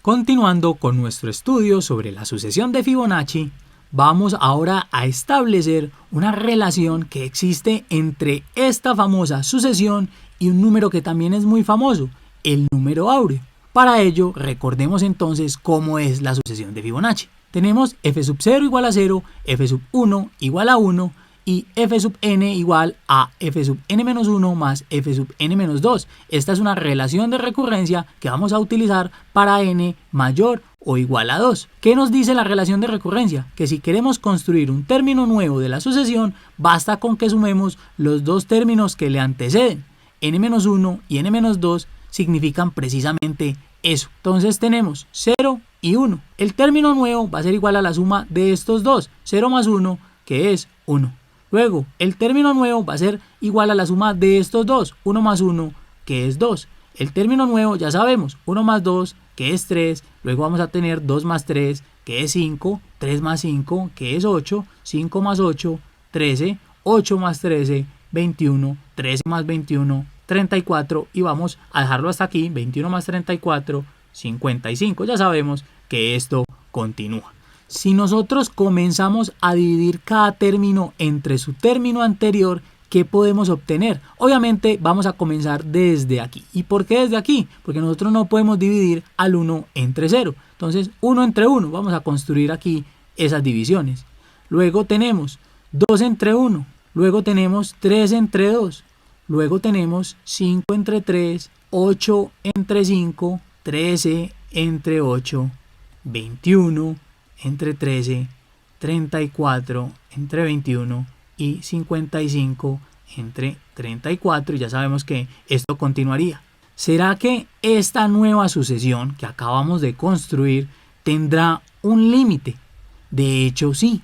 Continuando con nuestro estudio sobre la sucesión de Fibonacci, vamos ahora a establecer una relación que existe entre esta famosa sucesión y un número que también es muy famoso, el número áureo. Para ello, recordemos entonces cómo es la sucesión de Fibonacci. Tenemos f sub 0 igual a 0, f sub 1 igual a 1 y f sub n igual a f sub n menos 1 más f sub n menos 2. Esta es una relación de recurrencia que vamos a utilizar para n mayor o igual a 2. ¿Qué nos dice la relación de recurrencia? Que si queremos construir un término nuevo de la sucesión, basta con que sumemos los dos términos que le anteceden. n menos 1 y n menos 2 significan precisamente eso. Entonces tenemos 0 y 1. El término nuevo va a ser igual a la suma de estos dos, 0 más 1, que es 1. Luego, el término nuevo va a ser igual a la suma de estos dos, 1 más 1, que es 2. El término nuevo ya sabemos, 1 más 2, que es 3. Luego vamos a tener 2 más 3, que es 5. 3 más 5, que es 8. 5 más 8, 13. 8 más 13, 21. 13 más 21, 34. Y vamos a dejarlo hasta aquí, 21 más 34, 55. Ya sabemos que esto continúa. Si nosotros comenzamos a dividir cada término entre su término anterior, ¿qué podemos obtener? Obviamente vamos a comenzar desde aquí. ¿Y por qué desde aquí? Porque nosotros no podemos dividir al 1 entre 0. Entonces 1 entre 1, vamos a construir aquí esas divisiones. Luego tenemos 2 entre 1. Luego tenemos 3 entre 2. Luego tenemos 5 entre 3, 8 entre 5, 13 entre 8, 21 entre 13, 34 entre 21 y 55 entre 34, y ya sabemos que esto continuaría. ¿Será que esta nueva sucesión que acabamos de construir tendrá un límite? De hecho sí,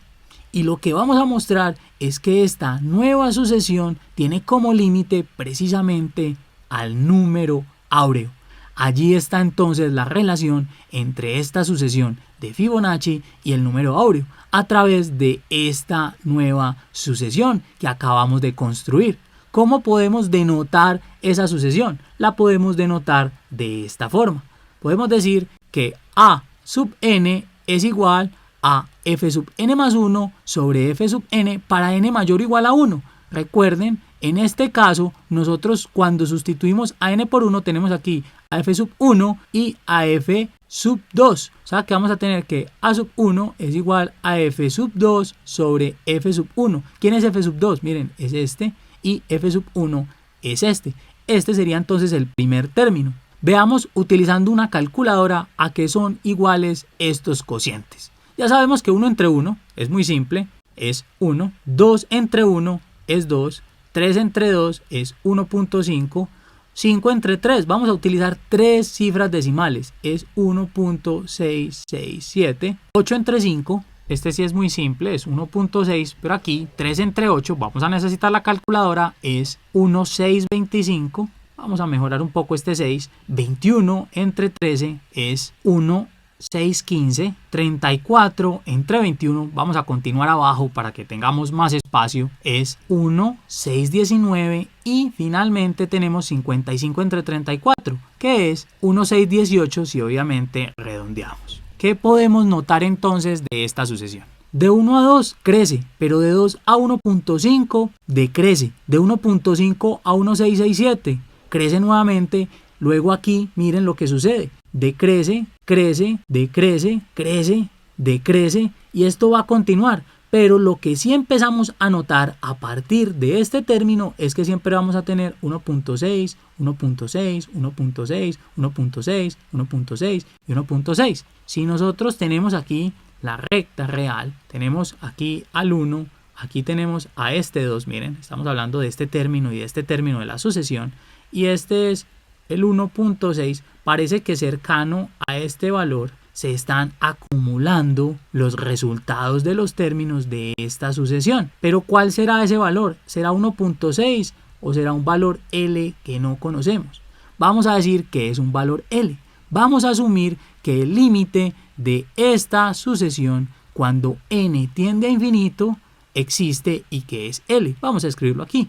y lo que vamos a mostrar es que esta nueva sucesión tiene como límite precisamente al número áureo. Allí está entonces la relación entre esta sucesión de Fibonacci y el número áureo a través de esta nueva sucesión que acabamos de construir. ¿Cómo podemos denotar esa sucesión? La podemos denotar de esta forma. Podemos decir que a sub n es igual a f sub n más 1 sobre f sub n para n mayor o igual a 1. Recuerden, en este caso, nosotros cuando sustituimos a n por 1 tenemos aquí a f sub 1 y a f sub 2. O sea que vamos a tener que a sub 1 es igual a f sub 2 sobre f sub 1. ¿Quién es f sub 2? Miren, es este, y f sub 1 es este. Este sería entonces el primer término. Veamos utilizando una calculadora a qué son iguales estos cocientes. Ya sabemos que 1 entre 1 es muy simple, es 1. 2 entre 1 es 2. 3 entre 2 es 1.5. 5 entre 3, vamos a utilizar 3 cifras decimales, es 1.667. 8 entre 5, este sí es muy simple, es 1.6, pero aquí 3 entre 8, vamos a necesitar la calculadora, es 1.625. Vamos a mejorar un poco este 6. 21 entre 13 es 1.615. 34 entre 21, vamos a continuar abajo para que tengamos más espacio, es 1.619. Y finalmente tenemos 55 entre 34, que es 1.618 si obviamente redondeamos. ¿Qué podemos notar entonces de esta sucesión? De 1 a 2 crece, pero de 2 a 1.5 decrece. De 1.5 a 1.667 crece nuevamente. Luego aquí miren lo que sucede. Decrece, crece, decrece, crece, decrece, y esto va a continuar. Pero lo que sí empezamos a notar a partir de este término es que siempre vamos a tener 1.6, 1.6, 1.6, 1.6, 1.6 y 1.6. Si nosotros tenemos aquí la recta real, tenemos aquí al 1, aquí tenemos a este 2, miren, estamos hablando de este término y de este término de la sucesión, y este es el 1.6, parece que cercano a este valor se están acumulando los resultados de los términos de esta sucesión. Pero ¿cuál será ese valor? ¿Será 1.6 o será un valor L que no conocemos? Vamos a decir que es un valor L. Vamos a asumir que el límite de esta sucesión cuando n tiende a infinito existe y que es L. Vamos a escribirlo aquí.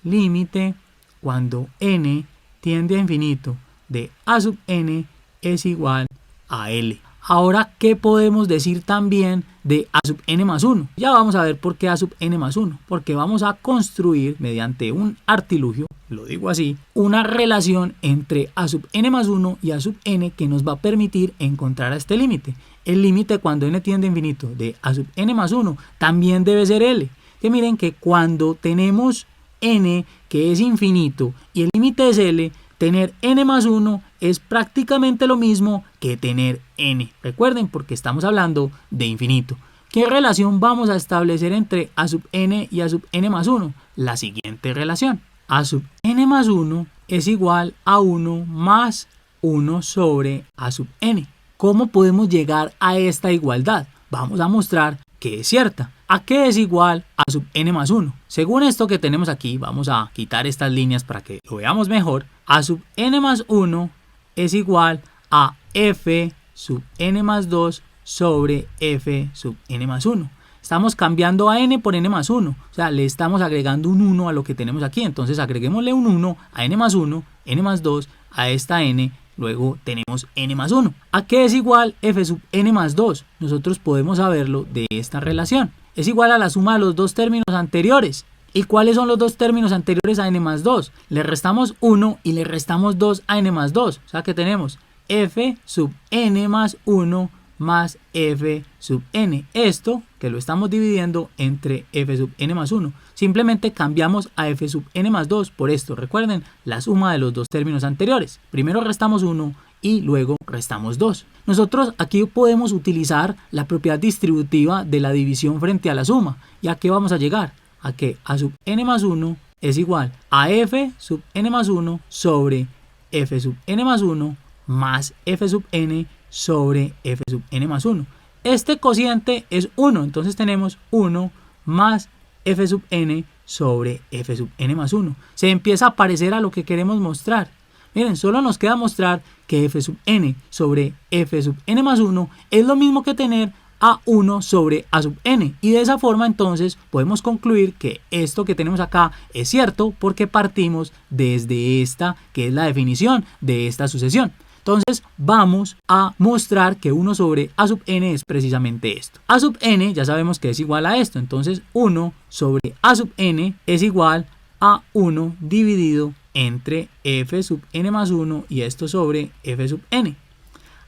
Límite cuando n tiende a infinito de a sub n es igual a L. Ahora, ¿qué podemos decir también de A sub n más 1? Ya vamos a ver por qué A sub n más 1. Porque vamos a construir mediante un artilugio, lo digo así, una relación entre A sub n más 1 y A sub n que nos va a permitir encontrar a este límite. El límite cuando n tiende a infinito de A sub n más 1 también debe ser L. Que miren que cuando tenemos n que es infinito y el límite es L, tener n más 1 es prácticamente lo mismo que tener n. Recuerden, porque estamos hablando de infinito. ¿Qué relación vamos a establecer entre A sub n y A sub n más 1? La siguiente relación. A sub n más 1 es igual a 1 más 1 sobre A sub n. ¿Cómo podemos llegar a esta igualdad? Vamos a mostrar que es cierta. ¿A qué es igual A sub n más 1? Según esto que tenemos aquí, vamos a quitar estas líneas para que lo veamos mejor. A sub n más 1 es igual a f sub n más 2 sobre f sub n más 1. Estamos cambiando a n por n más 1. O sea, le estamos agregando un 1 a lo que tenemos aquí. Entonces agreguémosle un 1 a n más 1, n más 2, a esta n. Luego tenemos n más 1. ¿A qué es igual f sub n más 2? Nosotros podemos saberlo de esta relación. Es igual a la suma de los dos términos anteriores. ¿Y cuáles son los dos términos anteriores a n más 2? Le restamos 1 y le restamos 2 a n más 2. O sea que tenemos f sub n más 1 más f sub n. Esto que lo estamos dividiendo entre f sub n más 1. Simplemente cambiamos a f sub n más 2 por esto. Recuerden la suma de los dos términos anteriores. Primero restamos 1 y luego restamos 2. Nosotros aquí podemos utilizar la propiedad distributiva de la división frente a la suma. ¿Y a qué vamos a llegar? A que A sub n más 1 es igual a f sub n más 1 sobre f sub n más 1 más f sub n sobre f sub n más 1. Este cociente es 1, entonces tenemos 1 más f sub n sobre f sub n más 1. Se empieza a parecer a lo que queremos mostrar. Miren, solo nos queda mostrar que f sub n sobre f sub n más 1 es lo mismo que tener a 1 sobre a sub n, y de esa forma entonces podemos concluir que esto que tenemos acá es cierto porque partimos desde esta que es la definición de esta sucesión. Entonces vamos a mostrar que 1 sobre a sub n es precisamente esto. A sub n ya sabemos que es igual a esto, entonces 1 sobre a sub n es igual a 1 dividido entre f sub n más 1 y esto sobre f sub n.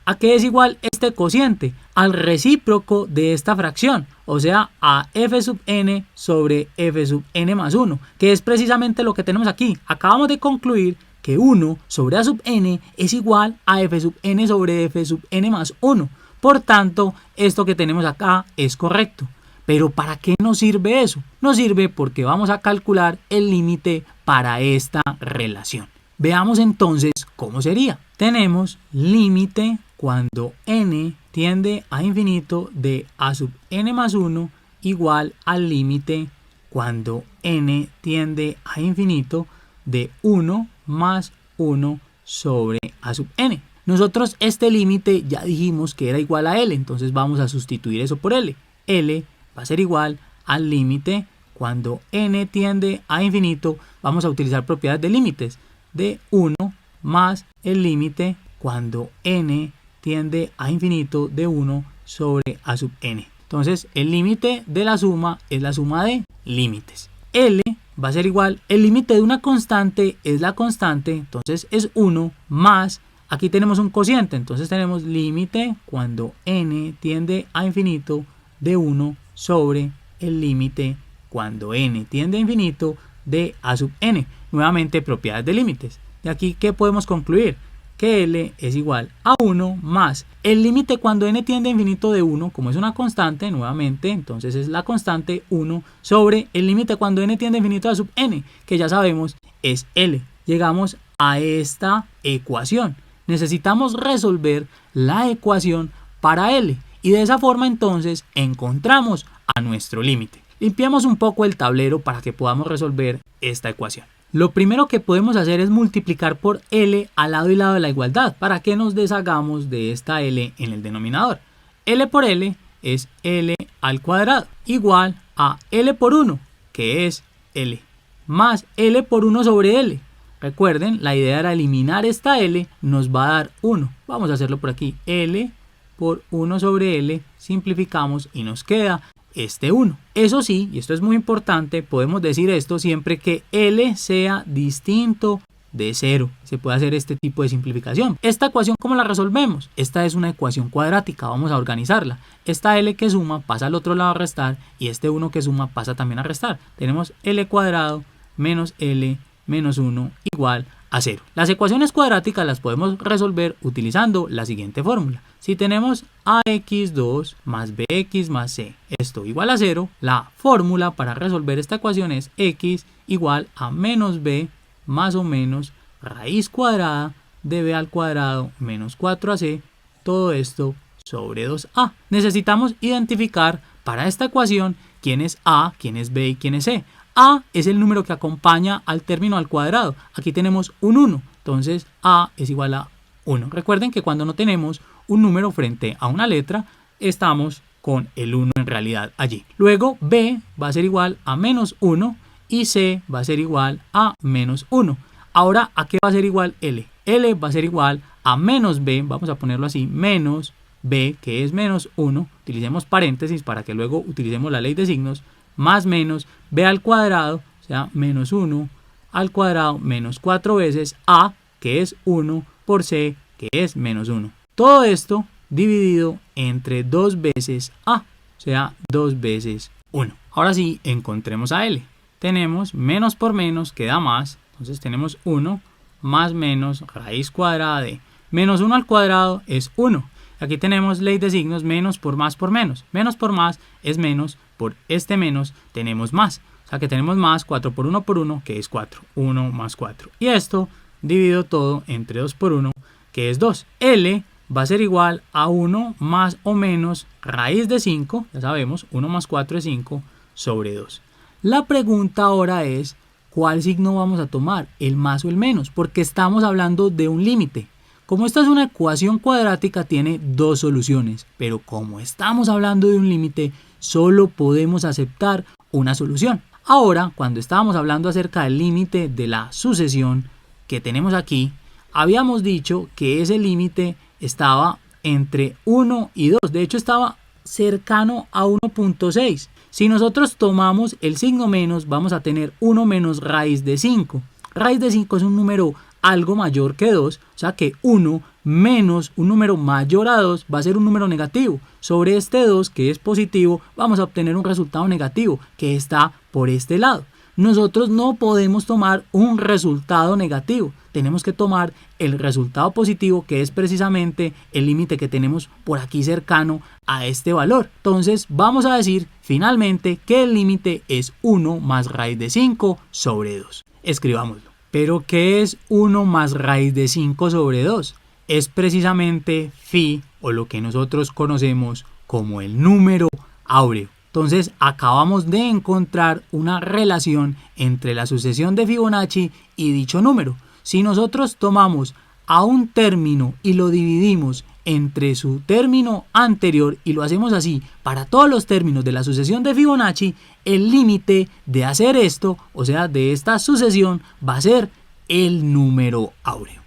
¿A qué es igual este cociente? Al recíproco de esta fracción, o sea, a f sub n sobre f sub n más 1, que es precisamente lo que tenemos aquí. Acabamos de concluir que 1 sobre a sub n es igual a f sub n sobre f sub n más 1. Por tanto, esto que tenemos acá es correcto. Pero ¿para qué nos sirve eso? Nos sirve porque vamos a calcular el límite para esta relación. Veamos entonces cómo sería. Tenemos límite cuando n tiende a infinito de a sub n más 1 igual al límite cuando n tiende a infinito de 1 más 1 sobre a sub n. Nosotros este límite ya dijimos que era igual a L, entonces vamos a sustituir eso por L. L va a ser igual al límite cuando n tiende a infinito, vamos a utilizar propiedades de límites, de 1 más el límite cuando n tiende a infinito de 1 sobre a sub n. Entonces el límite de la suma es la suma de límites. L va a ser igual, el límite de una constante es la constante, entonces es 1 más, aquí tenemos un cociente, entonces tenemos límite cuando n tiende a infinito de 1 sobre el límite cuando n tiende a infinito de a sub n. Nuevamente propiedades de límites. De aquí, ¿qué podemos concluir? Que L es igual a 1 más el límite cuando n tiende a infinito de 1, como es una constante, nuevamente, entonces es la constante 1 sobre el límite cuando n tiende a infinito a sub n, que ya sabemos es L. Llegamos a esta ecuación. Necesitamos resolver la ecuación para L y de esa forma entonces encontramos a nuestro límite. Limpiamos un poco el tablero para que podamos resolver esta ecuación. Lo primero que podemos hacer es multiplicar por L al lado y lado de la igualdad para que nos deshagamos de esta L en el denominador. L por L es L al cuadrado igual a L por 1, que es L, más L por 1 sobre L. Recuerden, la idea era eliminar esta L, nos va a dar 1. Vamos a hacerlo por aquí. L por 1 sobre L, simplificamos y nos queda este 1. Eso sí, y esto es muy importante, podemos decir esto siempre que L sea distinto de 0. Se puede hacer este tipo de simplificación. Esta ecuación, ¿cómo la resolvemos? Esta es una ecuación cuadrática, vamos a organizarla. Esta L que suma pasa al otro lado a restar y este 1 que suma pasa también a restar. Tenemos L cuadrado menos L menos 1 igual a 0. Las ecuaciones cuadráticas las podemos resolver utilizando la siguiente fórmula. Si tenemos ax2 más bx más c, esto igual a 0, la fórmula para resolver esta ecuación es x igual a menos b más o menos raíz cuadrada de b al cuadrado menos 4ac, todo esto sobre 2a. Necesitamos identificar para esta ecuación quién es a, quién es b y quién es c. A es el número que acompaña al término al cuadrado. Aquí tenemos un 1, entonces a es igual a 1. Recuerden que cuando no tenemos un número frente a una letra, estamos con el 1 en realidad allí. Luego b va a ser igual a menos 1 y c va a ser igual a menos 1. Ahora, ¿a qué va a ser igual L? L va a ser igual a menos b, vamos a ponerlo así, menos b, que es menos 1. Utilicemos paréntesis para que luego utilicemos la ley de signos, más menos b al cuadrado, o sea, menos 1 al cuadrado menos 4 veces a, que es 1, por c, que es menos 1. Todo esto dividido entre 2 veces a, o sea, 2 veces 1. Ahora sí, encontremos a L. Tenemos menos por menos, que da más, entonces tenemos 1 más menos raíz cuadrada de menos 1 al cuadrado es 1. Aquí tenemos ley de signos, menos por más por menos. Menos por más es menos, por este menos tenemos más. O sea que tenemos más 4 por 1, que es 4. 1 más 4. Y esto divido todo entre 2 por 1, que es 2. L va a ser igual a 1 más o menos raíz de 5, ya sabemos, 1 más 4 es 5 sobre 2. La pregunta ahora es, ¿cuál signo vamos a tomar? ¿El más o el menos? Porque estamos hablando de un límite. Como esta es una ecuación cuadrática, tiene dos soluciones, pero como estamos hablando de un límite, solo podemos aceptar una solución. Ahora, cuando estábamos hablando acerca del límite de la sucesión que tenemos aquí, habíamos dicho que ese límite estaba entre 1 y 2, de hecho estaba cercano a 1.6. Si nosotros tomamos el signo menos, vamos a tener 1 menos raíz de 5. Raíz de 5 es un número algo mayor que 2, o sea que 1 menos un número mayor a 2 va a ser un número negativo. Sobre este 2, que es positivo, vamos a obtener un resultado negativo, que está por este lado. Nosotros no podemos tomar un resultado negativo, tenemos que tomar el resultado positivo, que es precisamente el límite que tenemos por aquí cercano a este valor. Entonces vamos a decir finalmente que el límite es 1 más raíz de 5 sobre 2. Escribámoslo. ¿Pero qué es 1 más raíz de 5 sobre 2? Es precisamente phi, o lo que nosotros conocemos como el número áureo. Entonces acabamos de encontrar una relación entre la sucesión de Fibonacci y dicho número. Si nosotros tomamos a un término y lo dividimos entre su término anterior y lo hacemos así para todos los términos de la sucesión de Fibonacci, el límite de hacer esto, o sea de esta sucesión, va a ser el número áureo.